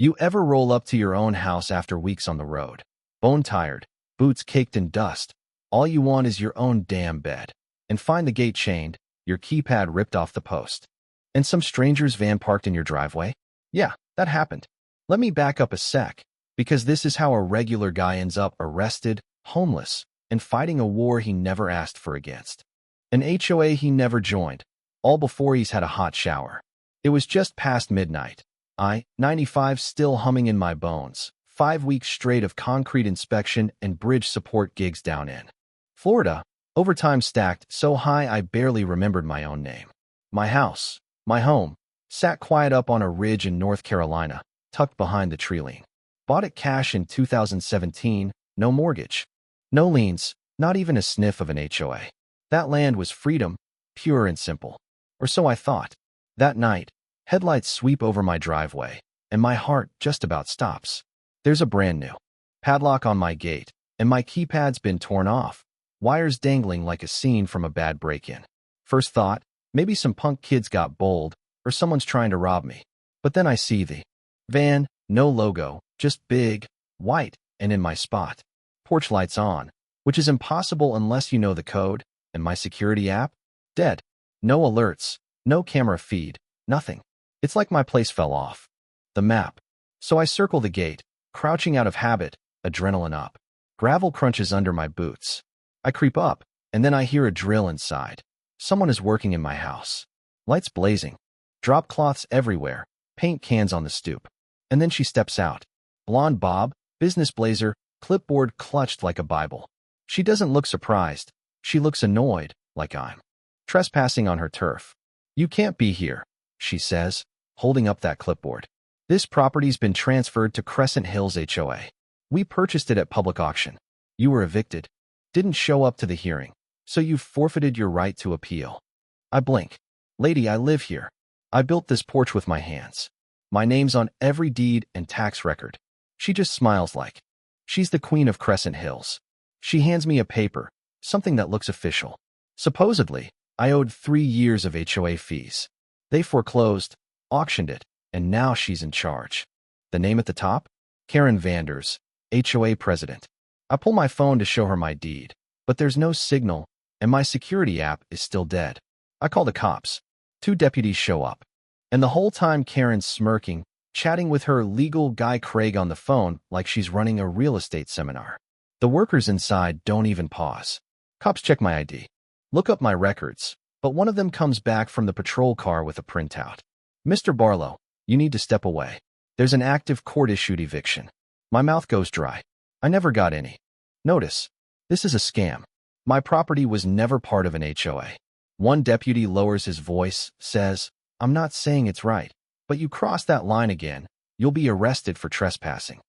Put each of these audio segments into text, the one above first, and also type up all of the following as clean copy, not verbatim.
You ever roll up to your own house after weeks on the road? Bone-tired, boots caked in dust. All you want is your own damn bed. And find the gate chained, your keypad ripped off the post. And some stranger's van parked in your driveway? Yeah, that happened. Let me back up a sec, because this is how a regular guy ends up arrested, homeless, and fighting a war he never asked for against. An HOA he never joined, all before he's had a hot shower. It was just past midnight. 95 still humming in my bones, 5 weeks straight of concrete inspection and bridge support gigs down in Florida, overtime stacked so high I barely remembered my own name. My house, my home, sat quiet up on a ridge in North Carolina, tucked behind the tree line. Bought it cash in 2017, no mortgage. No liens, not even a sniff of an HOA. That land was freedom, pure and simple. Or so I thought. That night, headlights sweep over my driveway, and my heart just about stops. There's a brand new padlock on my gate, and my keypad's been torn off, wires dangling like a scene from a bad break-in. First thought, maybe some punk kids got bold, or someone's trying to rob me. But then I see the van, no logo, just big, white, and in my spot. Porch lights on, which is impossible unless you know the code, and my security app? Dead. No alerts, no camera feed, nothing. It's like my place fell off the map. So I circle the gate, crouching out of habit, adrenaline up. Gravel crunches under my boots. I creep up, and then I hear a drill inside. Someone is working in my house. Lights blazing. Drop cloths everywhere, paint cans on the stoop. And then she steps out. Blonde bob, business blazer, clipboard clutched like a Bible. She doesn't look surprised. She looks annoyed, like I'm trespassing on her turf. You can't be here, she says, holding up that clipboard. This property's been transferred to Crescent Hills HOA. We purchased it at public auction. You were evicted. Didn't show up to the hearing, so you've forfeited your right to appeal. I blink. Lady, I live here. I built this porch with my hands. My name's on every deed and tax record. She just smiles like she's the queen of Crescent Hills. She hands me a paper, something that looks official. Supposedly, I owed 3 years of HOA fees. They foreclosed, auctioned it, and now she's in charge. The name at the top? Karen Vanders, HOA president. I pull my phone to show her my deed, but there's no signal, and my security app is still dead. I call the cops. 2 deputies show up. And the whole time Karen's smirking, chatting with her legal guy Craig on the phone like she's running a real estate seminar. The workers inside don't even pause. Cops check my ID. Look up my records, but one of them comes back from the patrol car with a printout. Mr. Barlow, you need to step away. There's an active court-issued eviction. My mouth goes dry. I never got any. Notice, this is a scam. My property was never part of an HOA. One deputy lowers his voice, says, I'm not saying it's right, but you cross that line again, you'll be arrested for trespassing.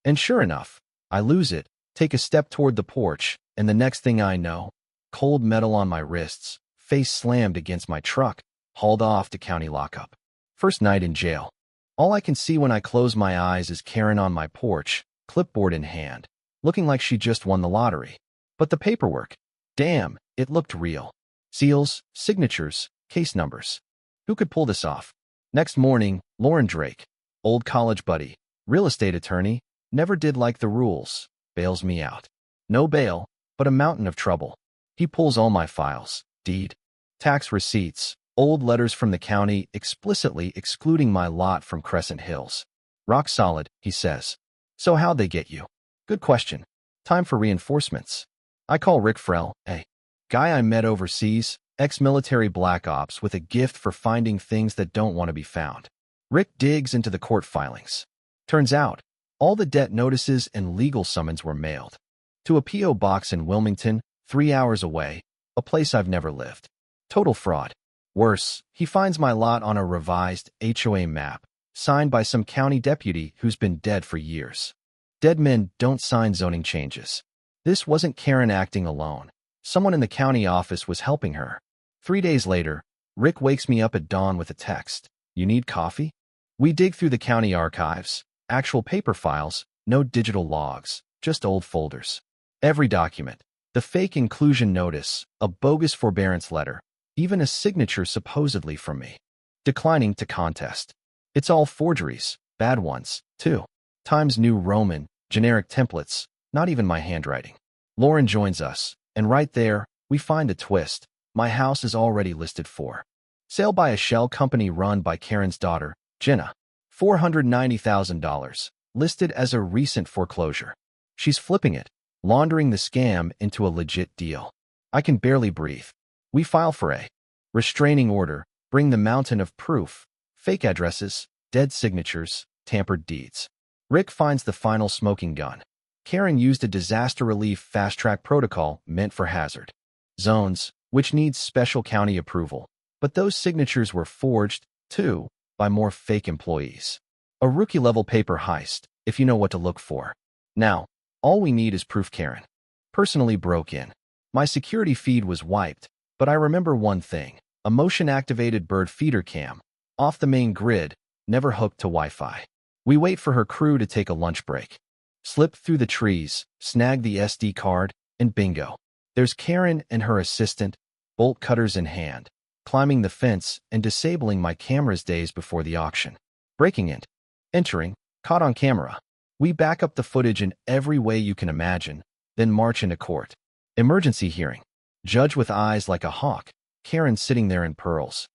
And sure enough, I lose it, take a step toward the porch, and the next thing I know, cold metal on my wrists, face slammed against my truck, hauled off to county lockup. First night in jail. All I can see when I close my eyes is Karen on my porch, clipboard in hand, looking like she just won the lottery. But the paperwork, damn, it looked real. Seals, signatures, case numbers. Who could pull this off? Next morning, Lauren Drake, old college buddy, real estate attorney, never did like the rules, bails me out. No bail, but a mountain of trouble. He pulls all my files, deed, tax receipts, old letters from the county explicitly excluding my lot from Crescent Hills. Rock solid, he says. So how'd they get you? Good question. Time for reinforcements. I call Rick Frell, a guy I met overseas, ex-military black ops with a gift for finding things that don't want to be found. Rick digs into the court filings. Turns out, all the debt notices and legal summons were mailed to a P.O. box in Wilmington, 3 hours away, a place I've never lived. Total fraud. Worse, he finds my lot on a revised HOA map, signed by some county deputy who's been dead for years. Dead men don't sign zoning changes. This wasn't Karen acting alone. Someone in the county office was helping her. 3 days later, Rick wakes me up at dawn with a text. You need coffee? We dig through the county archives, actual paper files, no digital logs, just old folders. Every document, the fake inclusion notice, a bogus forbearance letter, even a signature supposedly from me, declining to contest. It's all forgeries, bad ones, too. Times New Roman, generic templates, not even my handwriting. Lauren joins us, and right there, we find a twist. My house is already listed for sale by a shell company run by Karen's daughter, Jenna. $490,000, listed as a recent foreclosure. She's flipping it, laundering the scam into a legit deal. I can barely breathe. We file for a restraining order, bring the mountain of proof, fake addresses, dead signatures, tampered deeds. Rick finds the final smoking gun. Karen used a disaster relief fast-track protocol meant for hazard zones, which needs special county approval. But those signatures were forged, too, by more fake employees. A rookie-level paper heist, if you know what to look for. Now, all we need is proof Karen personally broke in. My security feed was wiped, but I remember one thing: a motion-activated bird feeder cam, off the main grid, never hooked to Wi-Fi. We wait for her crew to take a lunch break. Slip through the trees, snag the SD card, and bingo. There's Karen and her assistant, bolt cutters in hand, climbing the fence and disabling my cameras days before the auction. Breaking in, entering, caught on camera. We back up the footage in every way you can imagine, then march into court. Emergency hearing. Judge with eyes like a hawk, Karen sitting there in pearls.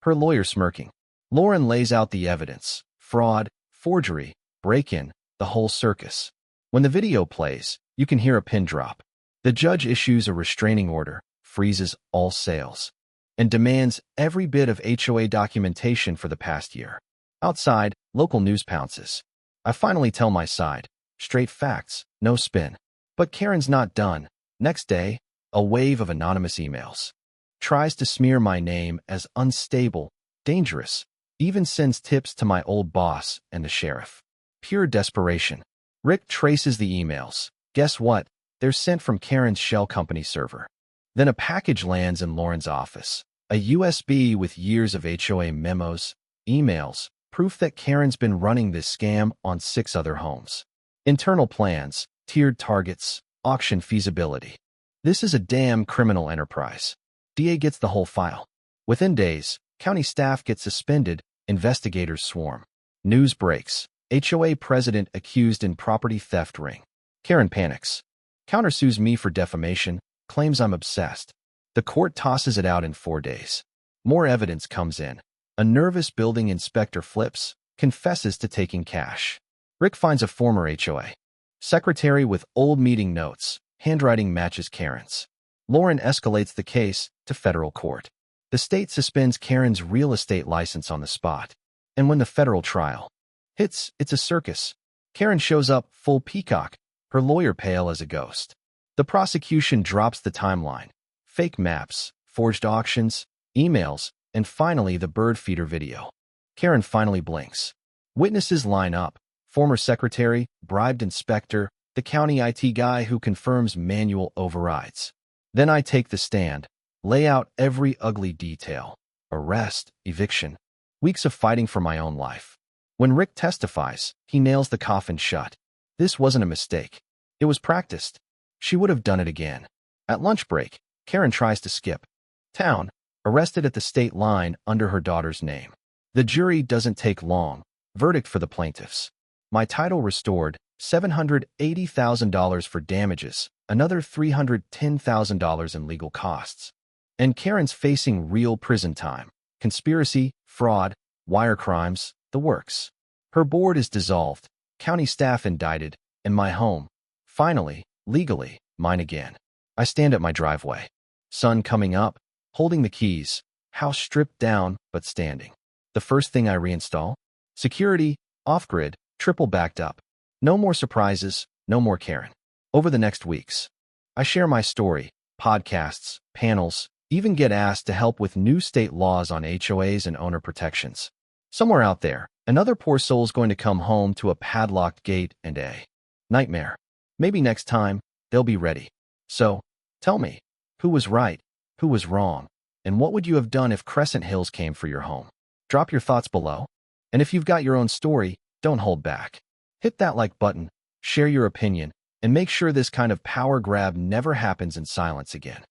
Her lawyer smirking. Lauren lays out the evidence: fraud, forgery, break-in, the whole circus. When the video plays, you can hear a pin drop. The judge issues a restraining order, freezes all sales, and demands every bit of HOA documentation for the past year. Outside, local news pounces. I finally tell my side. Straight facts, no spin. But Karen's not done. Next day, a wave of anonymous emails. Tries to smear my name as unstable, dangerous, even sends tips to my old boss and the sheriff. Pure desperation. Rick traces the emails. Guess what? They're sent from Karen's shell company server. Then a package lands in Lauren's office. A USB with years of HOA memos, emails, proof that Karen's been running this scam on 6 other homes. Internal plans, tiered targets, auction feasibility. This is a damn criminal enterprise. DA gets the whole file. Within days, county staff get suspended, investigators swarm. News breaks. HOA president accused in property theft ring. Karen panics. Countersues me for defamation, claims I'm obsessed. The court tosses it out in 4 days. More evidence comes in. A nervous building inspector flips, confesses to taking cash. Rick finds a former HOA secretary with old meeting notes. Handwriting matches Karen's. Lauren escalates the case to federal court. The state suspends Karen's real estate license on the spot. And when the federal trial hits, it's a circus. Karen shows up full peacock, her lawyer pale as a ghost. The prosecution drops the timeline. Fake maps, forged auctions, emails, and finally the bird feeder video. Karen finally blinks. Witnesses line up. Former secretary, bribed inspector, the county IT guy who confirms manual overrides. Then I take the stand, lay out every ugly detail. Arrest, eviction, weeks of fighting for my own life. When Rick testifies, he nails the coffin shut. This wasn't a mistake. It was practiced. She would have done it again. At lunch break, Karen tries to skip town, arrested at the state line under her daughter's name. The jury doesn't take long. Verdict for the plaintiffs. My title restored, $780,000 for damages, another $310,000 in legal costs. And Karen's facing real prison time. Conspiracy, fraud, wire crimes, the works. Her board is dissolved, county staff indicted, and my home, finally, legally, mine again. I stand at my driveway. Sun coming up, holding the keys, house stripped down but standing. The first thing I reinstall? Security, off-grid, triple backed up. No more surprises, no more Karen. Over the next weeks, I share my story, podcasts, panels, even get asked to help with new state laws on HOAs and owner protections. Somewhere out there, another poor soul's going to come home to a padlocked gate and a nightmare. Maybe next time, they'll be ready. So, tell me, who was right, who was wrong, and what would you have done if Crescent Hills came for your home? Drop your thoughts below. And if you've got your own story, don't hold back. Hit that like button, share your opinion, and make sure this kind of power grab never happens in silence again.